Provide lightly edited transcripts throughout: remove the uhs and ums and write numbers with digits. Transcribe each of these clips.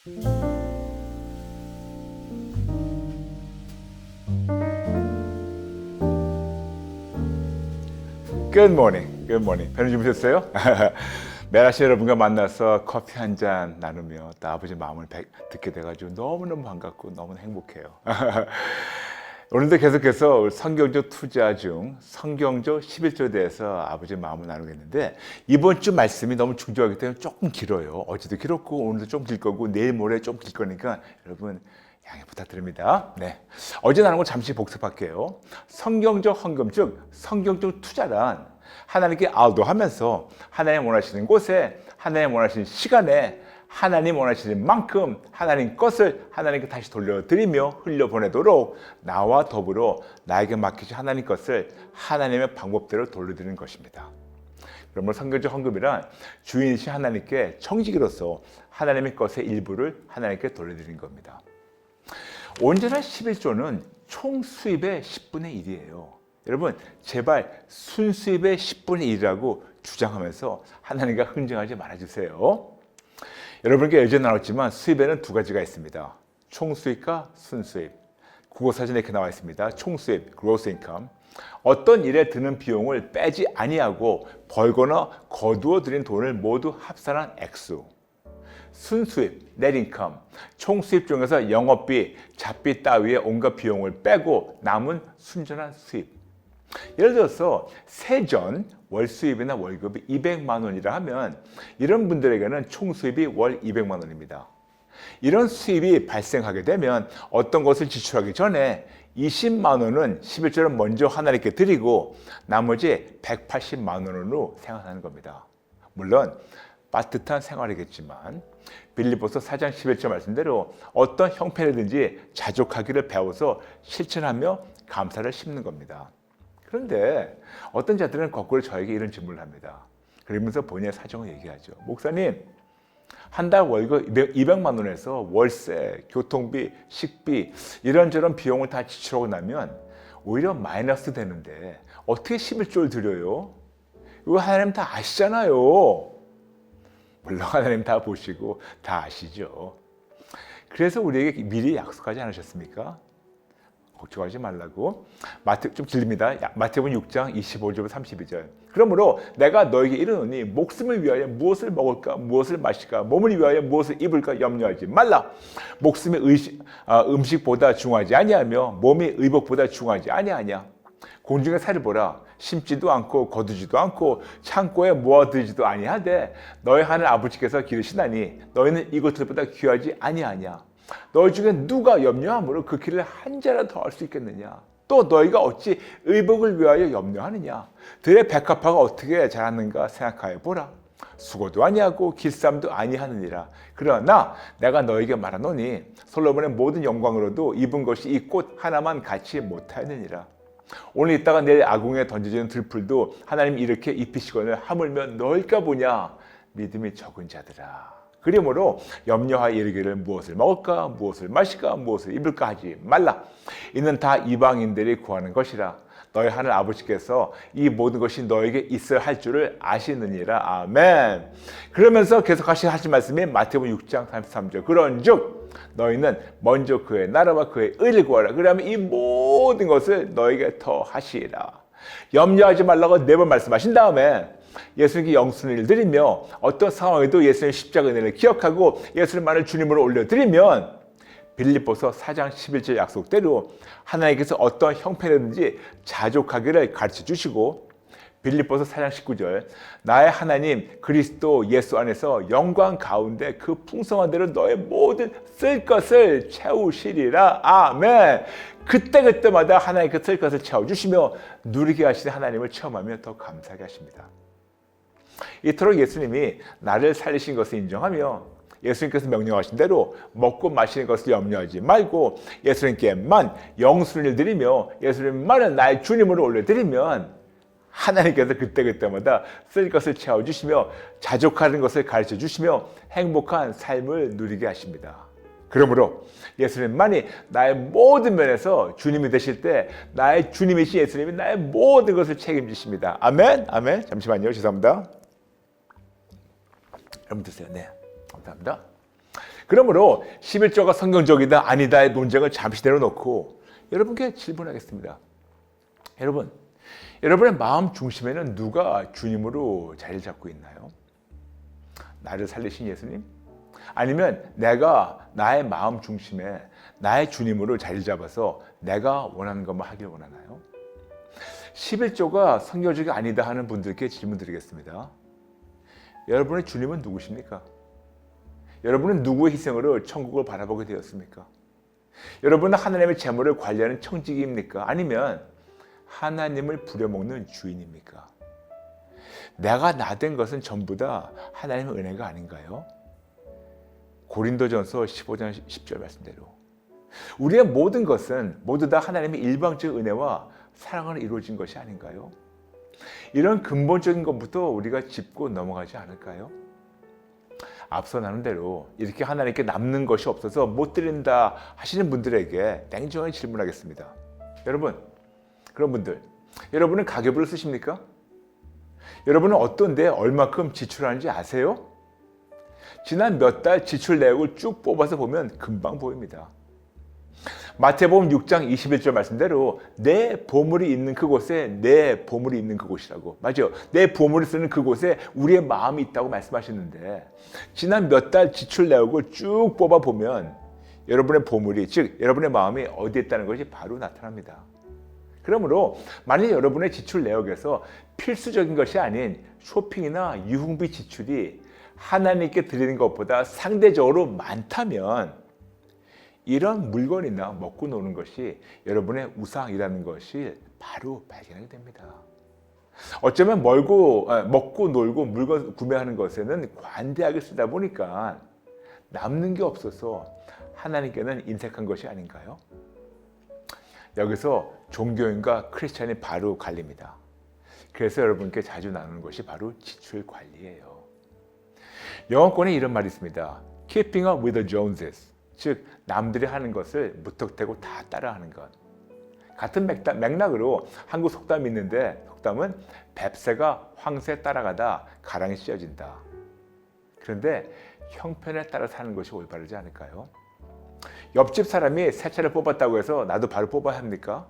Good morning. Good morning. 편히 주무셨어요? 매라시 여러분과 만나서 커피 한 잔 나누며 또 아버지 마음을 듣게 돼가지고 너무너무 반갑고 너무 행복해요. 오늘도 계속해서 성경적 투자 중 성경적 11조에 대해서 아버지 마음을 나누겠는데, 이번 주 말씀이 너무 중요하기 때문에 조금 길어요. 어제도 길었고 오늘도 좀 길 거고 내일 모레 좀 길 거니까 여러분 양해 부탁드립니다. 네, 어제 나눈 거 잠시 복습할게요. 성경적 헌금, 즉 성경적 투자란 하나님께 아우도하면서 하나님 원하시는 곳에, 하나님 원하시는 시간에, 하나님 원하시는 만큼 하나님 것을 하나님께 다시 돌려드리며 흘려보내도록 나와 더불어 나에게 맡기신 하나님 것을 하나님의 방법대로 돌려드리는 것입니다. 그러므로 성경적 헌금이란 주인이신 하나님께 청지기로서 하나님의 것의 일부를 하나님께 돌려드리는 겁니다. 언제나 11조는 총 수입의 10분의 1이에요. 여러분, 제발 순수입의 10분의 1이라고 주장하면서 하나님과 흥정하지 말아주세요. 여러분께 예전에 나눴지만 수입에는 두 가지가 있습니다. 총수입과 순수입. 국어사전에 이렇게 나와 있습니다. 총수입, gross income. 어떤 일에 드는 비용을 빼지 아니하고 벌거나 거두어 들인 돈을 모두 합산한 액수. 순수입, net income, 총수입 중에서 영업비, 잡비 따위의 온갖 비용을 빼고 남은 순전한 수입. 예를 들어서 세전 월수입이나 월급이 200만 원이라 하면 이런 분들에게는 총수입이 월 200만 원입니다. 이런 수입이 발생하게 되면 어떤 것을 지출하기 전에 20만 원은 11조를 먼저 하나님께 드리고 나머지 180만 원으로 생활하는 겁니다. 물론 빠듯한 생활이겠지만 빌립보서 4장 11절 말씀대로 어떤 형편이든지 자족하기를 배워서 실천하며 감사를 심는 겁니다. 그런데 어떤 자들은 거꾸로 저에게 이런 질문을 합니다. 그러면서 본인의 사정을 얘기하죠. 목사님, 한 달 월급 200만 원에서 월세, 교통비, 식비 이런저런 비용을 다 지출하고 나면 오히려 마이너스 되는데 어떻게 11조를 드려요? 이거 하나님 다 아시잖아요. 물론 하나님 다 보시고 다 아시죠. 그래서 우리에게 미리 약속하지 않으셨습니까? 걱정하지 말라고. 좀 길립니다. 마태복음 6장 25절부터 32절. 그러므로 내가 너에게 이르노니 목숨을 위하여 무엇을 먹을까, 무엇을 마실까, 몸을 위하여 무엇을 입을까 염려하지 말라. 목숨이 음식보다 중하지 아니하며 몸이 의복보다 중하지 아니하냐. 공중의 새를 보라. 심지도 않고 거두지도 않고 창고에 모아두지도 아니하되 너희 하늘 아버지께서 기르시나니 너희는 이것들보다 귀하지 아니하냐. 너희 중에 누가 염려함으로 그 길을 한 자라도 더 할 수 있겠느냐. 또 너희가 어찌 의복을 위하여 염려하느냐. 들의 백합화가 어떻게 자랐는가 생각하여 보라. 수고도 아니하고 길쌈도 아니하느니라. 그러나 내가 너에게 말하노니 솔로몬의 모든 영광으로도 입은 것이 이 꽃 하나만 같이 못하였느니라. 오늘 있다가 내일 아궁에 던져지는 들풀도 하나님 이렇게 입히시거늘 하물며 너희가 보냐. 믿음이 적은 자들아. 그러므로 염려하여 이르기를 무엇을 먹을까, 무엇을 마실까, 무엇을 입을까 하지 말라. 이는 다 이방인들이 구하는 것이라. 너희 하늘 아버지께서 이 모든 것이 너에게 있어야 할 줄을 아시느니라. 아멘. 그러면서 계속 하신 말씀이 마태복음 6장 33절. 그런즉 너희는 먼저 그의 나라와 그의 의를 구하라. 그러면 이 모든 것을 너에게 더 하시리라. 염려하지 말라고 4번 말씀하신 다음에 예수님께 영순을 드리며 어떤 상황에도 예수님의 십자가 은혜를 기억하고 예수님만을 주님으로 올려드리면 빌립보서 4장 11절 약속대로 하나님께서 어떤 형편이든지 자족하기를 가르쳐 주시고, 빌립보서 4장 19절 나의 하나님 그리스도 예수 안에서 영광 가운데 그 풍성한 대로 너의 모든 쓸 것을 채우시리라. 아멘. 그때그때마다 하나님께 쓸 것을 채워주시며 누리게 하시는 하나님을 체험하며 더 감사하게 하십니다. 이토록 예수님이 나를 살리신 것을 인정하며 예수님께서 명령하신 대로 먹고 마시는 것을 염려하지 말고 예수님께만 영순을 드리며 예수님만을 나의 주님으로 올려드리면 하나님께서 그때그때마다 쓸 것을 채워주시며 자족하는 것을 가르쳐주시며 행복한 삶을 누리게 하십니다. 그러므로 예수님만이 나의 모든 면에서 주님이 되실 때 나의 주님이신 예수님이 나의 모든 것을 책임지십니다. 아멘. 아멘. 잠시만요. 죄송합니다. 여러분 드세요. 네. 감사합니다. 그러므로 11조가 성경적이다 아니다의 논쟁을 잠시 내려놓고 여러분께 질문하겠습니다. 여러분, 여러분의 마음 중심에는 누가 주님으로 자리를 잡고 있나요? 나를 살리신 예수님? 아니면 내가 나의 마음 중심에 나의 주님으로 자리를 잡아서 내가 원하는 것만 하길 원하나요? 11조가 성경적이 아니다 하는 분들께 질문 드리겠습니다. 여러분의 주님은 누구십니까? 여러분은 누구의 희생으로 천국을 바라보게 되었습니까? 여러분은 하나님의 재물을 관리하는 청지기입니까? 아니면 하나님을 부려먹는 주인입니까? 내가 나된 것은 전부 다 하나님의 은혜가 아닌가요? 고린도전서 15장 10절 말씀대로 우리의 모든 것은 모두 다 하나님의 일방적 은혜와 사랑으로 이루어진 것이 아닌가요? 이런 근본적인 것부터 우리가 짚고 넘어가지 않을까요? 앞서 나눈 대로 이렇게 하나님께 남는 것이 없어서 못 드린다 하시는 분들에게 냉정하게 질문하겠습니다. 여러분, 그런 분들, 여러분은 가계부를 쓰십니까? 여러분은 어떤 데에 얼마큼 지출하는지 아세요? 지난 몇 달 지출 내역을 쭉 뽑아서 보면 금방 보입니다. 마태복음 6장 21절 말씀대로 내 보물이 있는 그곳에 내 보물이 있는 그곳이라고. 맞아요. 내 보물을 쓰는 그곳에 우리의 마음이 있다고 말씀하셨는데 지난 몇 달 지출 내역을 쭉 뽑아보면 여러분의 보물이, 즉 여러분의 마음이 어디에 있다는 것이 바로 나타납니다. 그러므로 만약 여러분의 지출 내역에서 필수적인 것이 아닌 쇼핑이나 유흥비 지출이 하나님께 드리는 것보다 상대적으로 많다면 이런 물건이나 먹고 노는 것이 여러분의 우상이라는 것이 바로 발견하게 됩니다. 어쩌면 먹고 놀고 물건 구매하는 것에는 관대하게 쓰다 보니까 남는 게 없어서 하나님께는 인색한 것이 아닌가요? 여기서 종교인과 크리스찬이 바로 갈립니다. 그래서 여러분께 자주 나누는 것이 바로 지출 관리예요. 영어권에 이런 말이 있습니다. Keeping up with the Joneses. 즉 남들이 하는 것을 무턱대고 다 따라하는 것. 같은 맥락으로 한국 속담이 있는데 속담은 뱁새가 황새 따라가다 가랑이 찢어진다. 그런데 형편에 따라 사는 것이 올바르지 않을까요? 옆집 사람이 새 차를 뽑았다고 해서 나도 바로 뽑아야 합니까?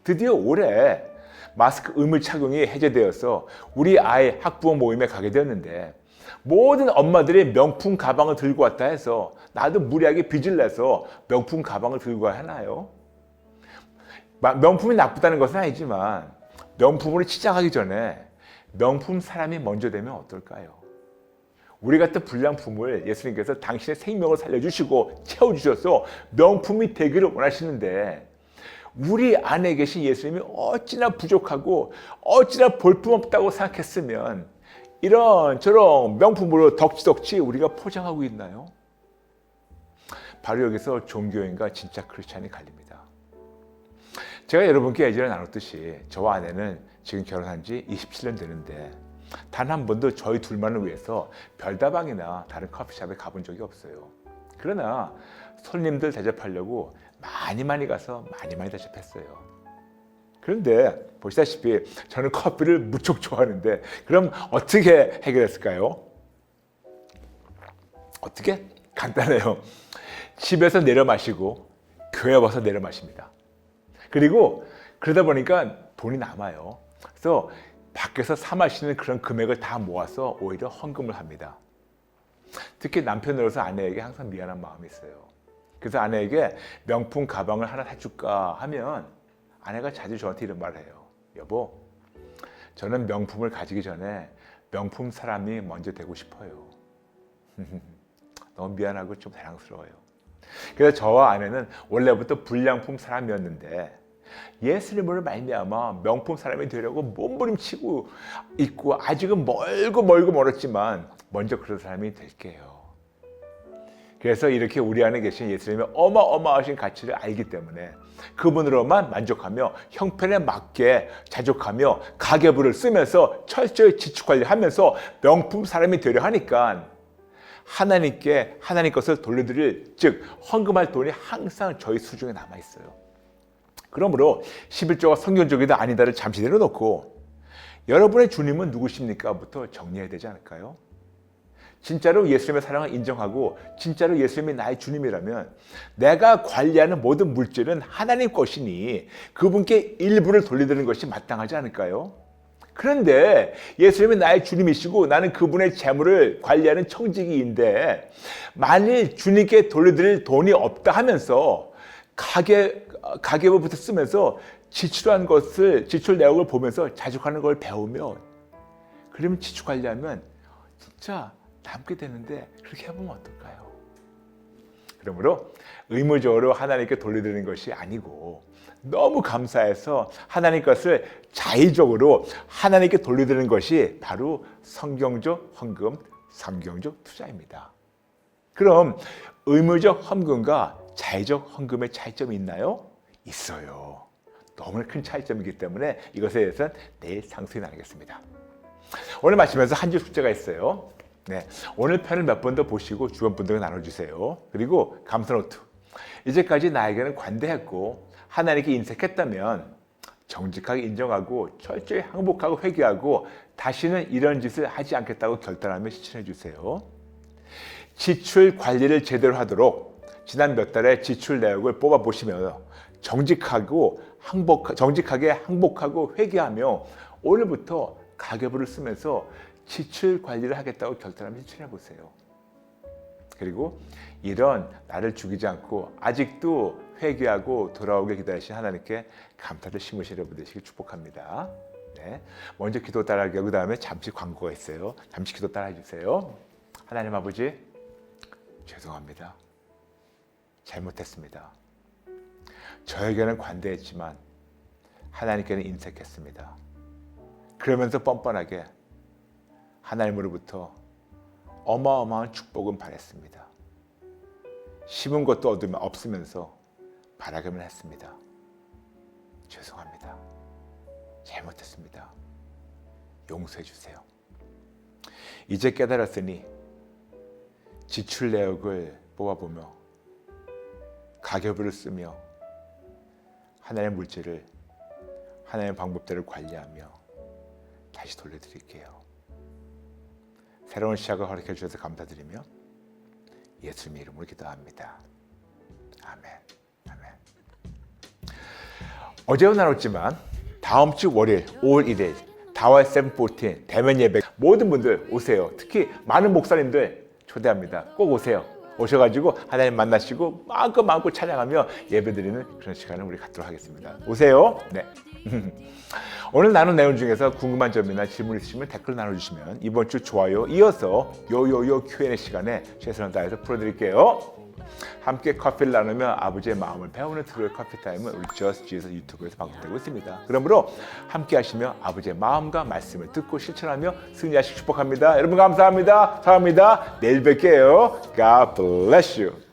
드디어 올해 마스크 의무 착용이 해제되어서 우리 아이 학부모 모임에 가게 되었는데 모든 엄마들이 명품 가방을 들고 왔다 해서 나도 무리하게 빚을 내서 명품 가방을 들고 가야 하나요? 명품이 나쁘다는 것은 아니지만 명품으로 시작하기 전에 명품 사람이 먼저 되면 어떨까요? 우리 같은 불량품을 예수님께서 당신의 생명을 살려주시고 채워주셔서 명품이 되기를 원하시는데 우리 안에 계신 예수님이 어찌나 부족하고 어찌나 볼품없다고 생각했으면 이런저런 명품으로 덕지덕지 우리가 포장하고 있나요? 바로 여기서 종교인과 진짜 크리스찬이 갈립니다. 제가 여러분께 예전에 나눴듯이 저와 아내는 지금 결혼한 지 27년 되는데 단 한 번도 저희 둘만을 위해서 별다방이나 다른 커피숍에 가본 적이 없어요. 그러나 손님들 대접하려고 많이 가서 많이 대접했어요. 그런데 보시다시피 저는 커피를 무척 좋아하는데 그럼 어떻게 해결했을까요? 어떻게? 간단해요. 집에서 내려 마시고 교회 와서 내려 마십니다. 그리고 그러다 보니까 돈이 남아요. 그래서 밖에서 사 마시는 그런 금액을 다 모아서 오히려 헌금을 합니다. 특히 남편으로서 아내에게 항상 미안한 마음이 있어요. 그래서 아내에게 명품 가방을 하나 사줄까 하면 아내가 자주 저한테 이런 말을 해요. 여보, 저는 명품을 가지기 전에 명품 사람이 먼저 되고 싶어요. 너무 미안하고 좀 자랑스러워요. 그래서 저와 아내는 원래부터 불량품 사람이었는데 예수님으로 말미암아 명품 사람이 되려고 몸부림치고 있고 아직은 멀고 멀었지만 먼저 그런 사람이 될게요. 그래서 이렇게 우리 안에 계신 예수님의 어마어마하신 가치를 알기 때문에 그분으로만 만족하며 형편에 맞게 자족하며 가계부를 쓰면서 철저히 지출관리하면서 명품 사람이 되려 하니까 하나님께 하나님 것을 돌려드릴 즉 헌금할 돈이 항상 저희 수중에 남아있어요. 그러므로 11조가 성경적이다 아니다를 잠시 내려놓고 여러분의 주님은 누구십니까? 부터 정리해야 되지 않을까요? 진짜로 예수님의 사랑을 인정하고 진짜로 예수님이 나의 주님이라면 내가 관리하는 모든 물질은 하나님 것이니 그분께 일부를 돌려드리는 것이 마땅하지 않을까요? 그런데 예수님이 나의 주님이시고 나는 그분의 재물을 관리하는 청지기인데 만일 주님께 돌려드릴 돈이 없다 하면서 가계부부터 쓰면서 지출 내역을 보면서 자족하는 걸 배우면 그러면 지출 관리하면 진짜 남게 되는데 그렇게 해보면 어떨까요? 그러므로 의무적으로 하나님께 돌려드리는 것이 아니고 너무 감사해서 하나님 것을 자의적으로 하나님께 돌려드리는 것이 바로 성경적 헌금, 성경적 투자입니다. 그럼 의무적 헌금과 자의적 헌금의 차이점이 있나요? 있어요. 너무나 큰 차이점이기 때문에 이것에 대해서는 내일 상세히 나누겠습니다. 오늘 마치면서 한 줄 숙제가 있어요. 네, 오늘 편을 몇 번 더 보시고 주변 분들과 나눠주세요. 그리고 감사노트. 이제까지 나에게는 관대했고 하나님께 인색했다면 정직하게 인정하고 철저히 항복하고 회개하고 다시는 이런 짓을 하지 않겠다고 결단하며 실천해 주세요. 지출 관리를 제대로 하도록 지난 몇 달의 지출 내역을 뽑아보시며 정직하게 항복하고 회개하며 오늘부터 가계부를 쓰면서 지출 관리를 하겠다고 결단하면 실천해 보세요. 그리고 이런 나를 죽이지 않고 아직도 회개하고 돌아오게 기다리신 하나님께 감사를 심으시는 여러분 되시길 축복합니다. 네, 먼저 기도 따라하기 그 다음에 잠시 광고가 있어요. 잠시 기도 따라해 주세요. 하나님 아버지 죄송합니다. 잘못했습니다. 저에게는 관대했지만 하나님께는 인색했습니다. 그러면서 뻔뻔하게 하나님으로부터 어마어마한 축복은 바랬습니다. 심은 것도 없으면서 바라기만 했습니다. 죄송합니다. 잘못했습니다. 용서해 주세요. 이제 깨달았으니 지출 내역을 뽑아보며 가계부를 쓰며 하나님의 물질을 하나님의 방법대로 관리하며 다시 돌려드릴게요. 새로운 시작을 허락해 주셔서 감사드리며 예수님의 이름으로 기도합니다. 아멘. 아멘. 어제도 나눴지만 다음 주 월요일 5월 1일 다월 714 대면 예배 모든 분들 오세요. 특히 많은 목사님들 초대합니다. 꼭 오세요. 오셔가지고 하나님 만나시고 마음껏 찬양하며 예배드리는 그런 시간을 우리 갖도록 하겠습니다. 오세요. 네. 오늘 나눈 내용 중에서 궁금한 점이나 질문 있으시면 댓글 나눠주시면 이번 주 좋아요 이어서 요요요 Q&A 시간에 최선을 다해서 풀어드릴게요. 함께 커피를 나누며 아버지의 마음을 배우는 트루의 커피타임은 우리 Just Jesus 유튜브에서 방송되고 있습니다. 그러므로 함께 하시며 아버지의 마음과 말씀을 듣고 실천하며 승리하시기 축복합니다. 여러분 감사합니다. 사랑합니다. 내일 뵐게요. God bless you.